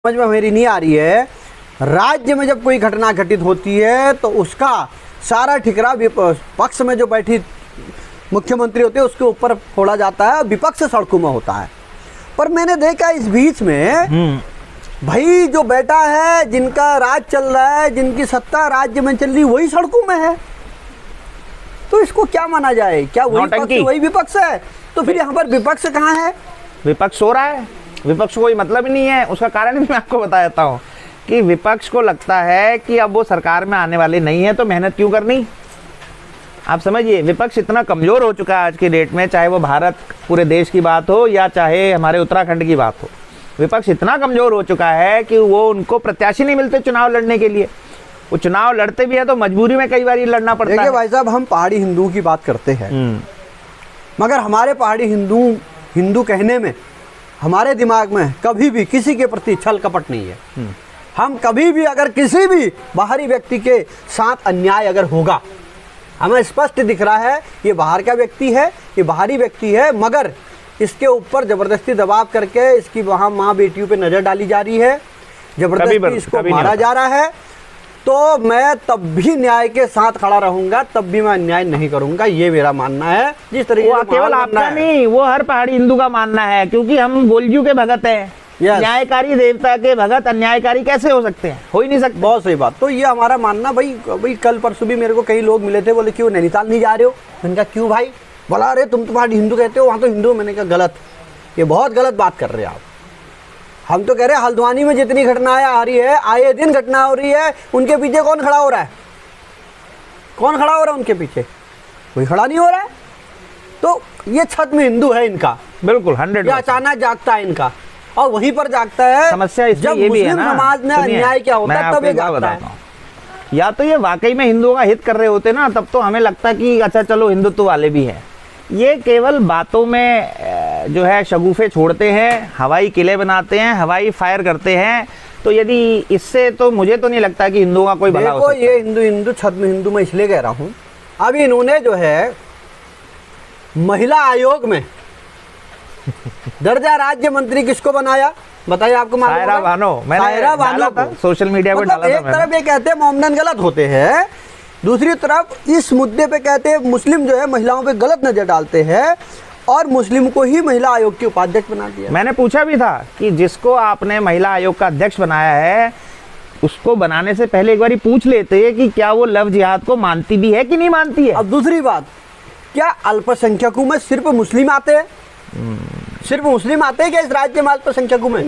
समझ में मेरी नहीं आ रही है। राज्य में जब कोई घटना घटित होती है तो उसका सारा ठिकरा पक्ष में जो बैठी मुख्यमंत्री होते हैं उसके ऊपर फोड़ा जाता है, विपक्ष सड़कों में होता है। पर मैंने देखा इस बीच में भाई जो बेटा है, जिनका राज चल रहा है, जिनकी सत्ता राज्य में चल रही, वही सड़कों में है। तो इसको क्या माना जाए? क्या वही पक्ष वही विपक्ष है? तो फिर यहाँ पर विपक्ष कहाँ है? विपक्ष हो रहा है, विपक्ष को कोई मतलब ही नहीं है। उसका कारण भी मैं आपको बता देता हूँ कि विपक्ष को लगता है कि अब वो सरकार में आने वाले नहीं है तो मेहनत क्यों करनी। आप समझिए, विपक्ष इतना कमज़ोर हो चुका है आज की डेट में, चाहे वो भारत पूरे देश की बात हो या चाहे हमारे उत्तराखंड की बात हो। विपक्ष इतना कमज़ोर हो चुका है कि वो उनको प्रत्याशी नहीं मिलते चुनाव लड़ने के लिए। वो चुनाव लड़ते भी है तो मजबूरी में कई बार ये लड़ना पड़ता है। देखिए भाई साहब, हम पहाड़ी हिंदुओं की बात करते हैं, मगर हमारे पहाड़ी हिंदू कहने में हमारे दिमाग में कभी भी किसी के प्रति छल कपट नहीं है। हम कभी भी अगर किसी भी बाहरी व्यक्ति के साथ अन्याय अगर होगा, हमें स्पष्ट दिख रहा है ये बाहर का व्यक्ति है, ये बाहरी व्यक्ति है, मगर इसके ऊपर ज़बरदस्ती दबाव करके इसकी वहाँ माँ बेटियों पे नज़र डाली जा रही है, ज़बरदस्ती इसको मारा जा रहा है, तो मैं तब भी न्याय के साथ खड़ा रहूंगा, तब भी मैं अन्याय नहीं करूंगा। ये मेरा मानना है। जिस तरीके से केवल आपका नहीं, वो हर पहाड़ी हिंदू का मानना है, क्योंकि हम गोलजू के भगत हैं। न्यायकारी देवता के भगत अन्यायकारी कैसे हो सकते हैं? हो ही नहीं सकते। बहुत सही बात। तो ये हमारा मानना। भाई कल परसों भी मेरे को कई लोग मिले थे, बोले क्यों नैनीताल नहीं जा रहे हो? मैंने कहा क्यों भाई? बोला अरे तुम तो पहाड़ी हिंदू कहते हो, वहाँ तो हिंदू। मैंने कहा गलत, ये बहुत गलत बात कर रहे हैं आप। हम तो कह रहे हैं हल्द्वानी में जितनी घटनाएं आ रही है, आए दिन घटना हो रही है, उनके पीछे कौन खड़ा हो रहा है? कौन खड़ा हो रहा है उनके पीछे? कोई खड़ा नहीं हो रहा है। तो ये छद्म हिंदू है इनका, बिल्कुल 100। अचानक जागता है इनका, और वहीं पर जागता है समस्या। जब ये भी है मुस्लिम समाज में अन्याय क्या होता है तब ये जागता है। या तो ये वाकई में हिंदुओं का हित कर रहे होते ना, तब तो हमें लगता कि अच्छा चलो हिंदुत्व वाले भी हैं। ये केवल बातों में जो है शगुफे छोड़ते हैं, हवाई किले बनाते हैं, हवाई फायर करते हैं। तो यदि इससे तो मुझे तो नहीं लगता कि हिंदुओं का कोई भला हो सकता है। ये हिंदू छद्म हिंदू मैं इसलिए कह रहा हूँ, अभी इन्होंने जो है महिला आयोग में दर्जा राज्य मंत्री किसको बनाया बताइए? आपको मालूम है? सायरा बानो। सायरा बानो को सोशल मीडिया पर डाला था। एक तरफ ये कहते हैं मोमडन गलत होते हैं, दूसरी तरफ इस मुद्दे पे कहते हैं मुस्लिम जो है महिलाओं पे गलत नजर डालते हैं, और मुस्लिम को ही महिला आयोग की उपाध्यक्ष बना दिया। मैंने पूछा भी था कि जिसको आपने महिला आयोग का अध्यक्ष बनाया है, उसको बनाने से पहले एक बार पूछ लेते कि क्या वो लव जिहाद को मानती भी है कि नहीं मानती है। अब दूसरी बात, क्या अल्पसंख्यकों में सिर्फ मुस्लिम आते हैं? सिर्फ मुस्लिम आते हैं क्या इस राज्य में अल्पसंख्यकों में?